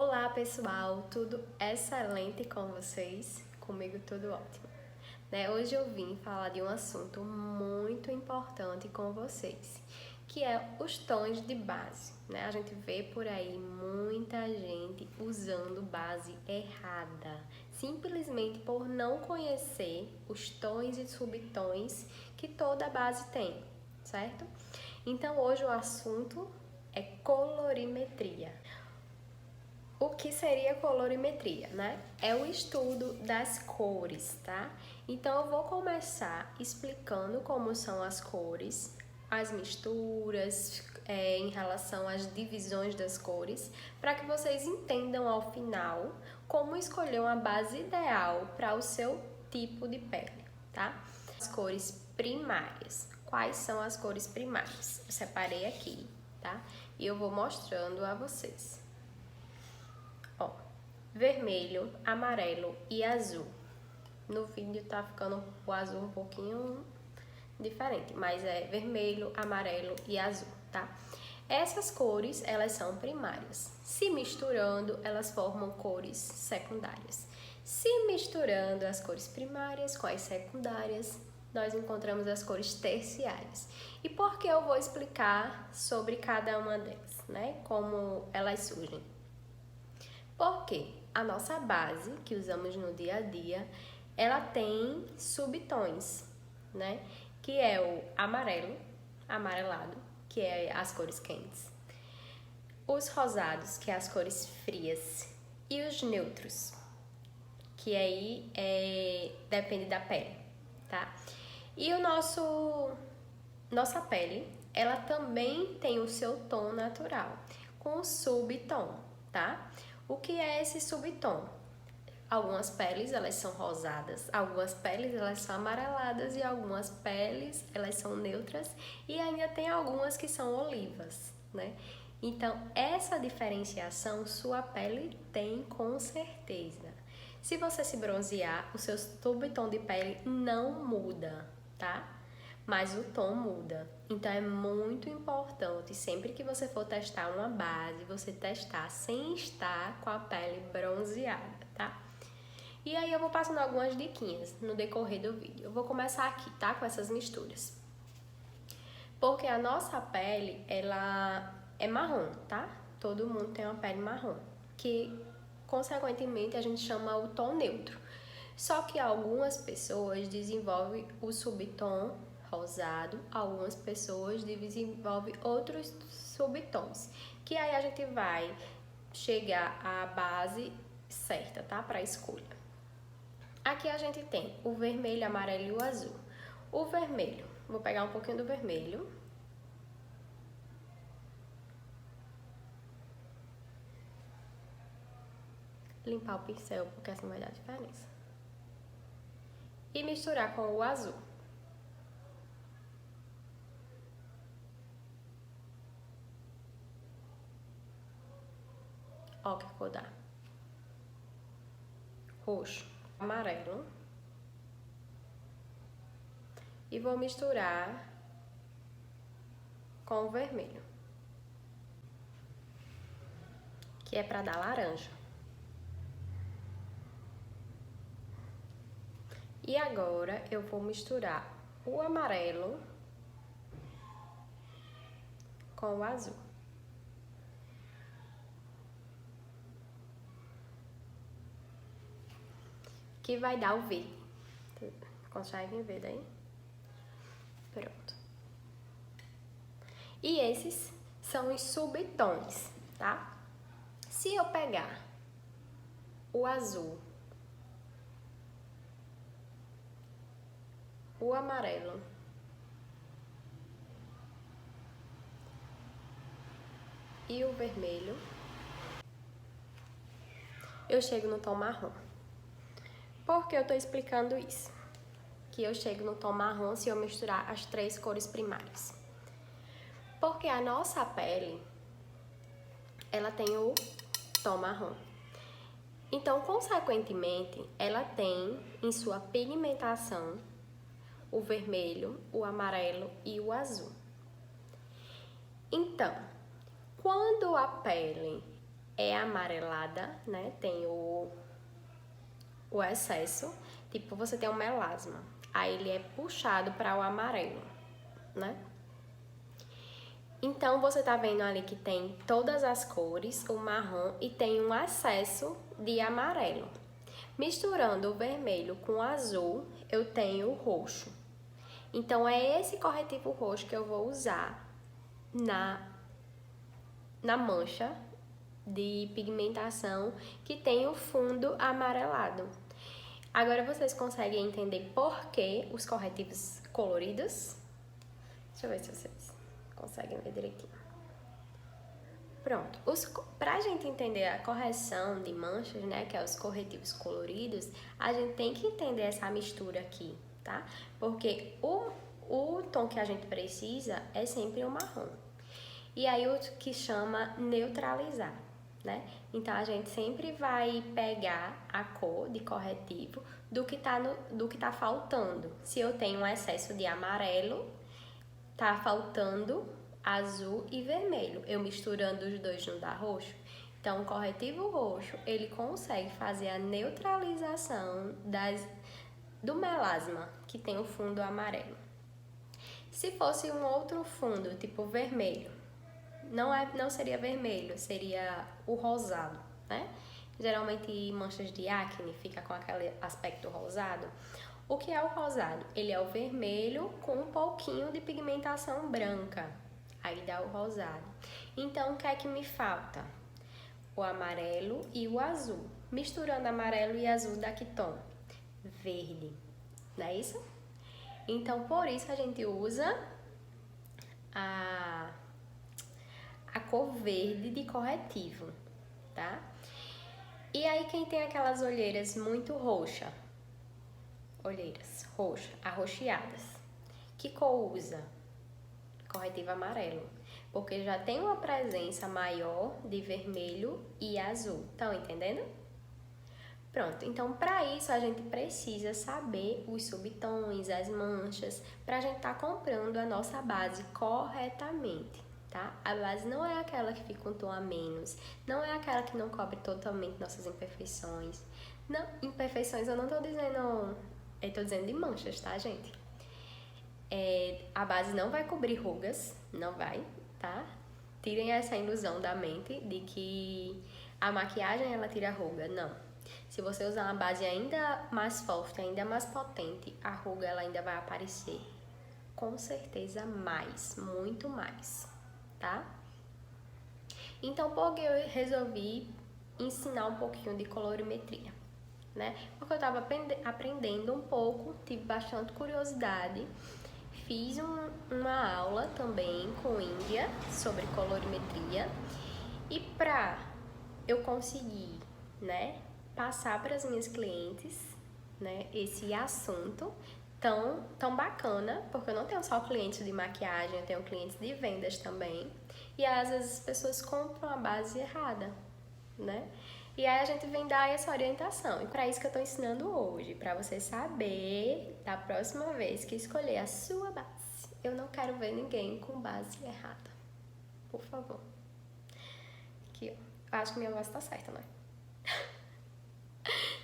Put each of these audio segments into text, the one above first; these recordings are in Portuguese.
Olá pessoal, tudo excelente com vocês? Comigo tudo ótimo. Hoje eu vim falar de um assunto muito importante com vocês, que é os tons de base. A gente vê por aí muita gente usando base errada, simplesmente por não conhecer os tons e subtons que toda base tem, certo? Então hoje o assunto é colorimetria. O que seria colorimetria, É o estudo das cores, tá? Então eu vou começar explicando como são as cores, as misturas, em relação às divisões das cores, para que vocês entendam ao final como escolher uma base ideal para o seu tipo de pele, tá? As cores primárias. Quais são as cores primárias? Eu separei aqui, tá? E eu vou mostrando a vocês. Vermelho, amarelo e azul. No vídeo tá ficando o azul um pouquinho diferente, mas é vermelho, amarelo e azul, tá? Essas cores, elas são primárias. Se misturando, elas formam cores secundárias. Se misturando as cores primárias com as secundárias, nós encontramos as cores terciárias. E por que eu vou explicar sobre cada uma delas, Como elas surgem. Porque a nossa base, que usamos no dia a dia, ela tem subtons, Que é o amarelo, amarelado, que é as cores quentes. Os rosados, que é as cores frias. E os neutros, que aí depende da pele, tá? E nossa pele, ela também tem o seu tom natural, com o subtom, tá? O que é esse subtom? Algumas peles, elas são rosadas, algumas peles, elas são amareladas e algumas peles, elas são neutras e ainda tem algumas que são olivas, Então, essa diferenciação sua pele tem com certeza. Se você se bronzear, o seu subtom de pele não muda, tá? Mas o tom muda. Então é muito importante, sempre que você for testar uma base, você testar sem estar com a pele bronzeada, tá? E aí eu vou passando algumas diquinhas no decorrer do vídeo. Eu vou começar aqui, tá? Com essas misturas. Porque a nossa pele, ela é marrom, tá? Todo mundo tem uma pele marrom, que consequentemente a gente chama o tom neutro. Só que algumas pessoas desenvolvem o subtom rosado, algumas pessoas desenvolvem outros subtons, que aí a gente vai chegar à base certa, tá? Para a escolha. Aqui a gente tem o vermelho, amarelo e o azul. O vermelho, vou pegar um pouquinho do vermelho. Limpar o pincel, porque assim vai dar diferença. E misturar com o azul. Ó que cor dá. Roxo, amarelo. E vou misturar com o vermelho, que é para dar laranja. E agora eu vou misturar o amarelo com o azul. Que vai dar o verde. Conseguem ver daí? Pronto. E esses são os subtons, tá? Se eu pegar o azul, o amarelo e o vermelho, eu chego no tom marrom. Por que eu tô explicando isso? Que eu chego no tom marrom se eu misturar as três cores primárias. Porque a nossa pele, ela tem o tom marrom. Então, consequentemente, ela tem em sua pigmentação o vermelho, o amarelo e o azul. Então, quando a pele é amarelada, né? Tem o excesso, tipo, você tem um melasma, aí ele é puxado para o amarelo, né? Então, você tá vendo ali que tem todas as cores, o marrom, e tem um excesso de amarelo. Misturando o vermelho com o azul, eu tenho o roxo. Então, é esse corretivo roxo que eu vou usar na mancha de pigmentação que tem o fundo amarelado. Agora, vocês conseguem entender por que os corretivos coloridos? Deixa eu ver se vocês conseguem ver direitinho. Pronto. Pra gente entender a correção de manchas, né, que é os corretivos coloridos, a gente tem que entender essa mistura aqui, tá? Porque o tom que a gente precisa é sempre o marrom. E aí o que chama neutralizar, né? Então a gente sempre vai pegar a cor de corretivo do que tá faltando. Se eu tenho um excesso de amarelo, tá faltando azul e vermelho. Eu misturando os dois não dá roxo. Então o corretivo roxo, ele consegue fazer a neutralização do melasma, que tem o fundo amarelo. Se fosse um outro fundo, tipo vermelho, não seria vermelho, seria o rosado, né? Geralmente manchas de acne fica com aquele aspecto rosado. O que é o rosado? Ele é o vermelho com um pouquinho de pigmentação branca. Aí dá o rosado. Então, o que é que me falta? O amarelo e o azul. Misturando amarelo e azul dá que tom? Verde. Não é isso? Então, por isso a gente usa a cor verde de corretivo, tá? E aí, quem tem aquelas olheiras muito roxas, arroxeadas, que cor usa? Corretivo amarelo, porque já tem uma presença maior de vermelho e azul. Estão entendendo? Pronto, então para isso a gente precisa saber os subtons, as manchas, para a gente estar comprando a nossa base corretamente, tá? A base não é aquela que fica um tom a menos, não é aquela que não cobre totalmente nossas imperfeições. Não, imperfeições eu não tô dizendo, eu tô dizendo de manchas, tá, gente? A base não vai cobrir rugas, não vai, tá? Tirem essa ilusão da mente de que a maquiagem ela tira ruga, não. Se você usar uma base ainda mais forte, ainda mais potente, a ruga ela ainda vai aparecer. Com certeza mais, muito mais, tá? Então, por que eu resolvi ensinar um pouquinho de colorimetria, né? Porque eu tava aprendendo um pouco, tive bastante curiosidade. Fiz uma aula também com Índia sobre colorimetria. E pra eu conseguir, né, passar para as minhas clientes, né, esse assunto tão bacana, porque eu não tenho só clientes de maquiagem, eu tenho clientes de vendas também, e às vezes as pessoas compram a base errada, né? E aí a gente vem dar essa orientação, e para isso que eu tô ensinando hoje, para você saber da próxima vez que escolher a sua base. Eu não quero ver ninguém com base errada, por favor. Aqui, ó, eu acho que minha voz tá certa, né?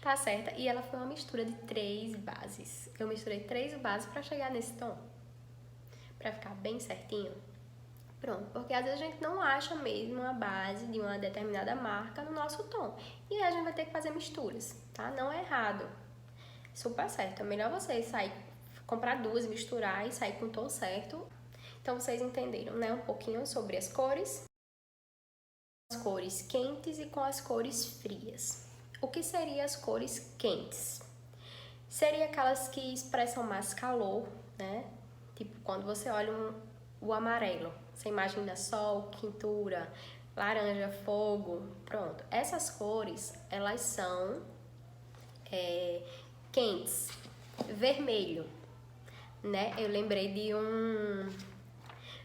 Tá certa. E ela foi uma mistura de 3 bases. Eu misturei 3 bases pra chegar nesse tom. Pra ficar bem certinho. Pronto. Porque às vezes a gente não acha mesmo a base de uma determinada marca no nosso tom. E aí a gente vai ter que fazer misturas, tá? Não é errado. Super certo. É melhor você comprar 2, misturar e sair com o tom certo. Então vocês entenderam, né? Um pouquinho sobre as cores. As cores quentes e com as cores frias. O que seriam as cores quentes? Seria aquelas que expressam mais calor, né? Tipo, quando você olha o amarelo, você imagina sol, quintura, laranja, fogo, pronto. Essas cores, elas são quentes. Vermelho, né? Eu lembrei de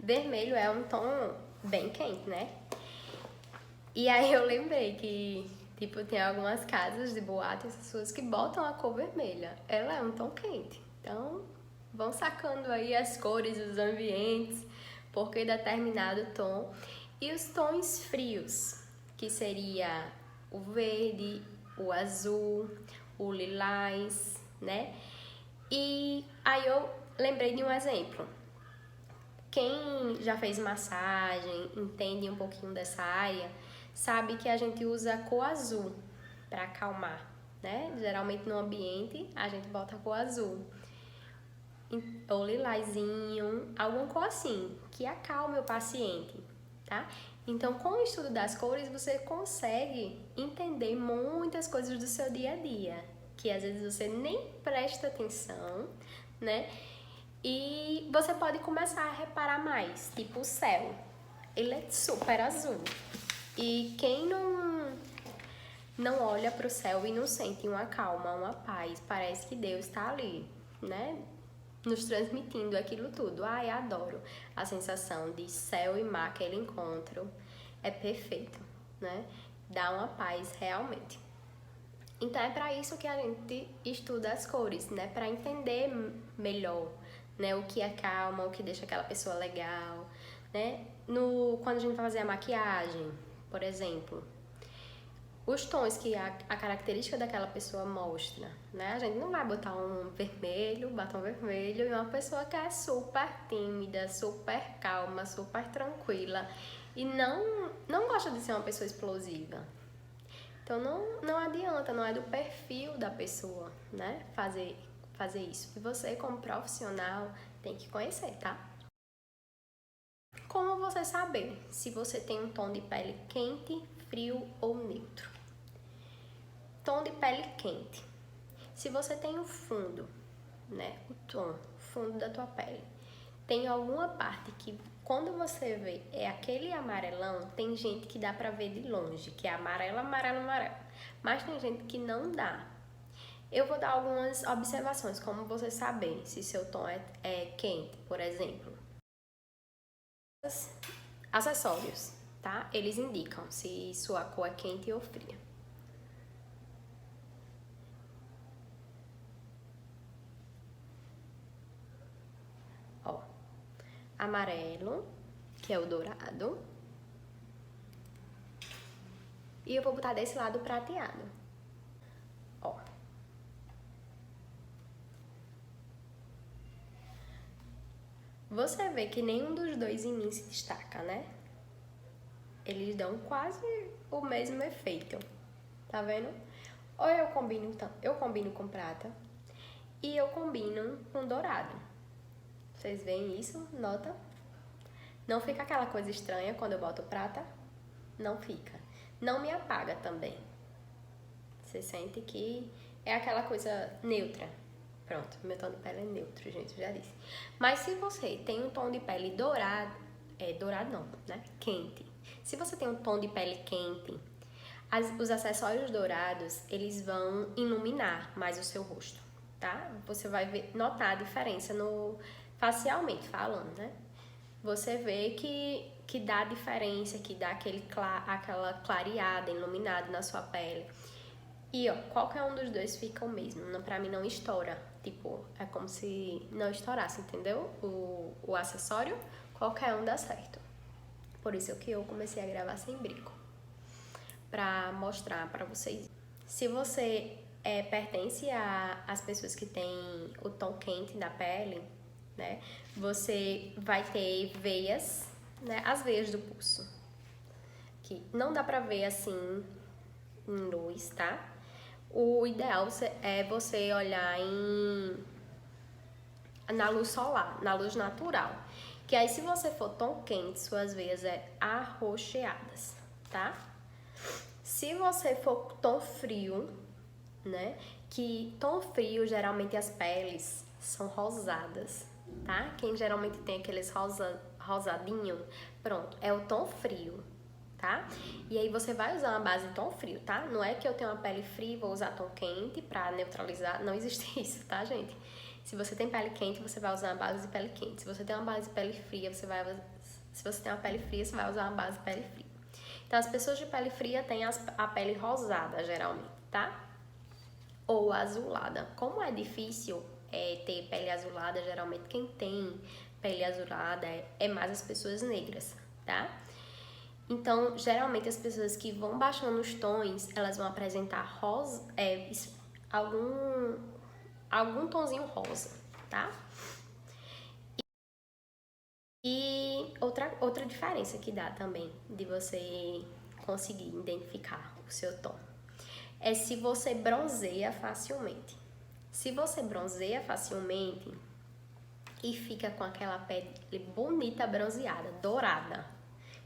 vermelho é um tom bem quente, né? E aí eu lembrei que, tipo, tem algumas casas de boate, essas pessoas que botam a cor vermelha. Ela é um tom quente. Então, vão sacando aí as cores, os ambientes, porque determinado tom. E os tons frios, que seria o verde, o azul, o lilás, né? E aí eu lembrei de um exemplo. Quem já fez massagem, entende um pouquinho dessa área, sabe que a gente usa a cor azul para acalmar, né? Geralmente no ambiente a gente bota a cor azul. Ou lilazinho, alguma cor assim, que acalme o paciente, tá? Então, com o estudo das cores, você consegue entender muitas coisas do seu dia a dia, que às vezes você nem presta atenção, né? E você pode começar a reparar mais, tipo o céu. Ele é super azul. E quem não olha para o céu e não sente uma calma, uma paz, parece que Deus está ali, né? Nos transmitindo aquilo tudo. Ai, adoro a sensação de céu e mar, aquele encontro. É perfeito, né? Dá uma paz realmente. Então é para isso que a gente estuda as cores, né? Para entender melhor, né? O que acalma, o que deixa aquela pessoa legal, né? Quando a gente vai fazer a maquiagem, por exemplo, os tons que a característica daquela pessoa mostra, né? A gente não vai botar um vermelho, batom vermelho, e uma pessoa que é super tímida, super calma, super tranquila e não gosta de ser uma pessoa explosiva. Então não adianta, não é do perfil da pessoa, né? Fazer isso. E você, como profissional, tem que conhecer, tá? Como você saber se você tem um tom de pele quente, frio ou neutro? Tom de pele quente. Se você tem o fundo, né? O fundo da tua pele, tem alguma parte que quando você vê é aquele amarelão, tem gente que dá pra ver de longe, que é amarelo, amarelo, amarelo. Mas tem gente que não dá. Eu vou dar algumas observações, como você saber se seu tom é quente, por exemplo. Acessórios, tá? Eles indicam se sua cor é quente ou fria. Ó, amarelo, que é o dourado. E eu vou botar desse lado prateado. Ó. Você vê que nenhum dos dois em mim se destaca, né? Eles dão quase o mesmo efeito. Tá vendo? Ou eu combino com prata e eu combino com dourado. Vocês veem isso? Nota? Não fica aquela coisa estranha quando eu boto prata? Não fica. Não me apaga também. Você sente que é aquela coisa neutra. Pronto, meu tom de pele é neutro, gente, eu já disse. Mas se você tem um tom de pele dourado, dourado não, né? Quente. Se você tem um tom de pele quente, os acessórios dourados, eles vão iluminar mais o seu rosto, tá? Você vai notar a diferença facialmente falando, né? Você vê que dá diferença, que dá aquela clareada, iluminada na sua pele. E ó, qualquer um dos dois fica o mesmo. Pra mim não estoura. Tipo, é como se não estourasse, entendeu? O acessório, qualquer um dá certo. Por isso que eu comecei a gravar sem brinco. Pra mostrar pra vocês. Se você pertence às pessoas que têm o tom quente da pele, né? Você vai ter veias, né? As veias do pulso. Que não dá pra ver assim em luz, tá? O ideal é você olhar na luz solar, na luz natural. Que aí se você for tom quente, suas veias arroxeadas, tá? Se você for tom frio, né? Que tom frio, geralmente as peles são rosadas, tá? Quem geralmente tem aqueles rosadinho, pronto, é o tom frio, tá? E aí você vai usar uma base tom frio, tá? Não é que eu tenho uma pele fria e vou usar tom quente pra neutralizar, não existe isso, tá, gente? Se você tem pele quente, você vai usar uma base de pele quente. Se você tem uma base de pele fria, se você tem uma pele fria, você vai usar uma base de pele fria. Então, as pessoas de pele fria têm a pele rosada, geralmente, tá? Ou azulada. Como é difícil ter pele azulada, geralmente quem tem pele azulada é mais as pessoas negras, tá? Então, geralmente as pessoas que vão baixando os tons, elas vão apresentar rosa, algum tonzinho rosa, tá? E outra diferença que dá também de você conseguir identificar o seu tom é se você bronzeia facilmente. Se você bronzeia facilmente e fica com aquela pele bonita, bronzeada, dourada,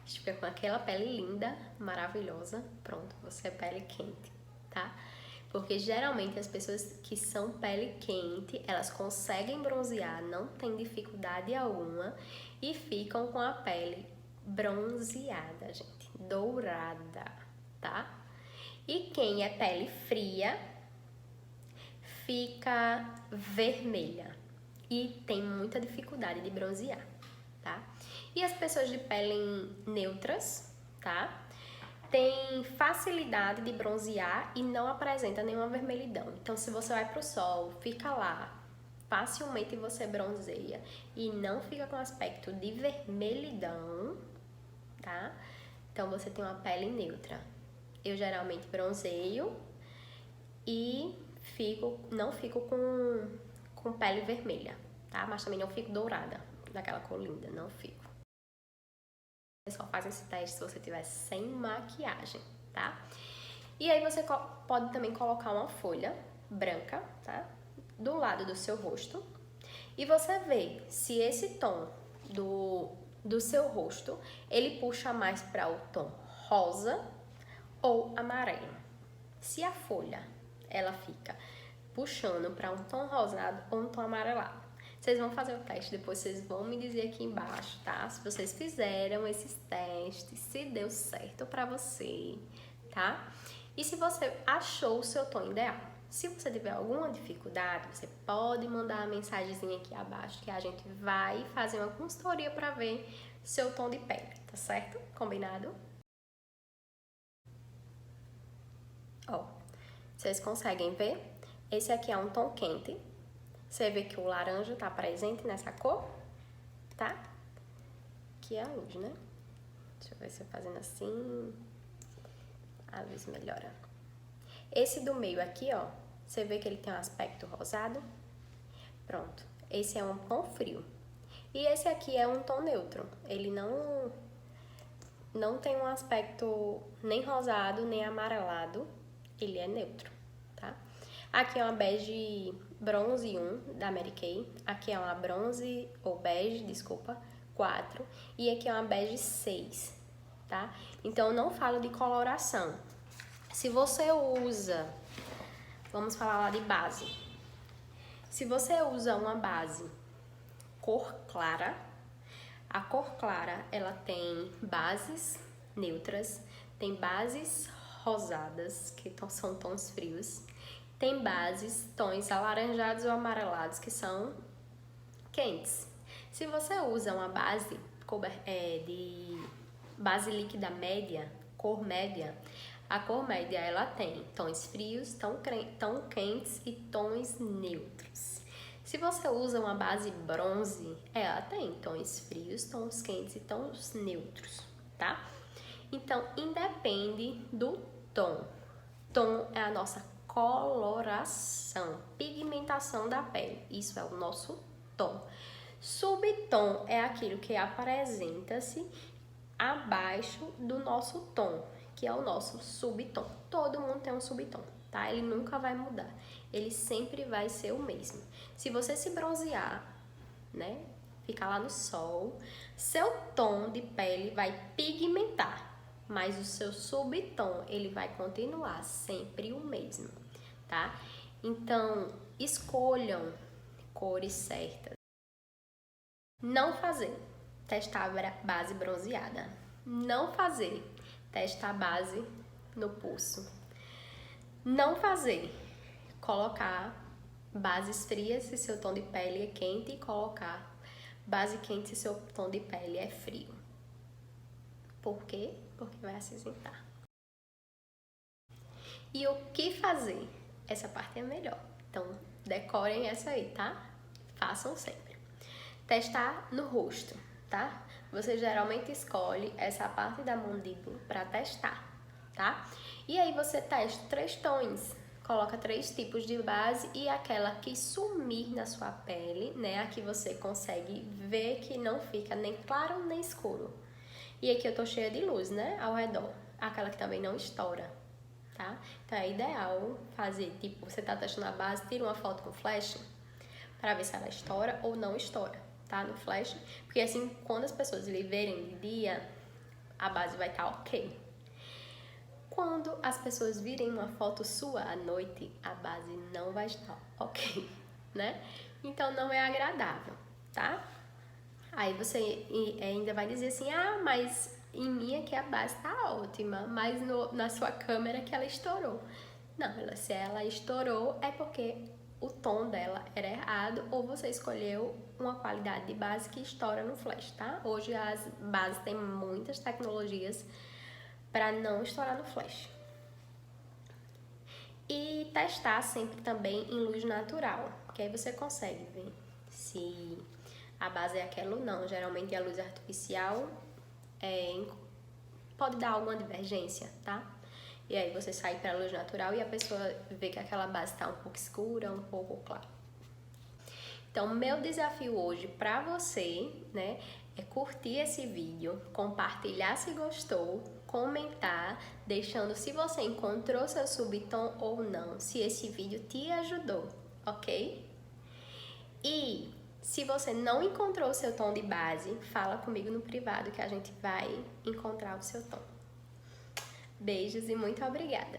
fica com aquela pele linda, maravilhosa, pronto, você é pele quente, tá? Porque geralmente as pessoas que são pele quente, elas conseguem bronzear, não tem dificuldade alguma e ficam com a pele bronzeada, gente, dourada, tá? E quem é pele fria fica vermelha e tem muita dificuldade de bronzear, tá? E as pessoas de pele neutras, tá? Tem facilidade de bronzear e não apresenta nenhuma vermelhidão. Então, se você vai pro sol, fica lá, facilmente você bronzeia e não fica com aspecto de vermelhidão, tá? Então, você tem uma pele neutra. Eu geralmente bronzeio e não fico com pele vermelha, tá? Mas também não fico dourada, daquela cor linda, não fico. Só faz esse teste se você tiver sem maquiagem, tá? E aí você pode também colocar uma folha branca, tá? Do lado do seu rosto. E você vê se esse tom do seu rosto, ele puxa mais para o tom rosa ou amarelo. Se a folha, ela fica puxando para um tom rosado ou um tom amarelado. Vocês vão fazer o teste, depois vocês vão me dizer aqui embaixo, tá? Se vocês fizeram esses testes, se deu certo pra você, tá? E se você achou o seu tom ideal. Se você tiver alguma dificuldade, você pode mandar uma mensagenzinha aqui abaixo que a gente vai fazer uma consultoria pra ver seu tom de pele, tá certo? Combinado? Ó, vocês conseguem ver? Esse aqui é um tom quente. Você vê que o laranja tá presente nessa cor, tá? Aqui é a luz, né? Deixa eu ver se eu fazendo assim, a luz melhora. Esse do meio aqui, ó, você vê que ele tem um aspecto rosado? Pronto, esse é um tom frio. E esse aqui é um tom neutro, ele não tem um aspecto nem rosado, nem amarelado, ele é neutro, tá? Aqui é uma bege bronze 1 da Mary Kay. Aqui é uma bronze, ou bege, desculpa, 4. E aqui é uma bege 6, tá? Então, eu não falo de coloração. Se você usa, vamos falar lá de base. Se você usa uma base cor clara, a cor clara, ela tem bases neutras, tem bases rosadas, que são tons frios, tem bases, tons alaranjados ou amarelados, que são quentes. Se você usa uma base de base líquida média, cor média, a cor média ela tem tons frios, tons quentes e tons neutros. Se você usa uma base bronze, ela tem tons frios, tons quentes e tons neutros, tá? Então, independe do tom. Tom é a nossa coloração, pigmentação da pele. Isso é o nosso tom. Subtom é aquilo que apresenta-se abaixo do nosso tom, que é o nosso subtom. Todo mundo tem um subtom, tá? Ele nunca vai mudar. Ele sempre vai ser o mesmo. Se você se bronzear, né? Ficar lá no sol, seu tom de pele vai pigmentar, mas o seu subtom, ele vai continuar sempre o mesmo, tá? Então, escolham cores certas. Não fazer, testar a base bronzeada. Não fazer, testar a base no pulso. Não fazer, colocar bases frias se seu tom de pele é quente e colocar base quente se seu tom de pele é frio. Por quê? Porque vai acinzentar. E o que fazer? Essa parte é melhor. Então, decorem essa aí, tá? Façam sempre. Testar no rosto, tá? você geralmente escolhe essa parte da mandíbula para testar, tá? E aí você testa 3 tons, coloca 3 tipos de base e aquela que sumir na sua pele, né? Aqui você consegue ver que não fica nem claro nem escuro. E aqui eu tô cheia de luz, né? Ao redor. Aquela que também não estoura, tá? Então é ideal fazer, tipo, você tá testando a base, tira uma foto com flash para ver se ela estoura ou não estoura, tá? No flash. Porque assim, quando as pessoas lhe verem de dia, a base vai estar ok. Quando as pessoas virem uma foto sua à noite, a base não vai estar ok, né? Então não é agradável, tá? Aí você ainda vai dizer assim, ah, mas em mim aqui a base tá ótima, mas na sua câmera que ela estourou. Não, se ela estourou é porque o tom dela era errado ou você escolheu uma qualidade de base que estoura no flash, tá? Hoje as bases têm muitas tecnologias para não estourar no flash. E testar sempre também em luz natural, porque aí você consegue ver se a base é aquela ou não. Geralmente a luz artificial pode dar alguma divergência, tá? E aí você sai para a luz natural e a pessoa vê que aquela base está um pouco escura, um pouco clara. Então, meu desafio hoje para você, né, é curtir esse vídeo, compartilhar se gostou, comentar, deixando se você encontrou seu subtom ou não, se esse vídeo te ajudou, ok? E se você não encontrou o seu tom de base, fala comigo no privado que a gente vai encontrar o seu tom. Beijos e muito obrigada!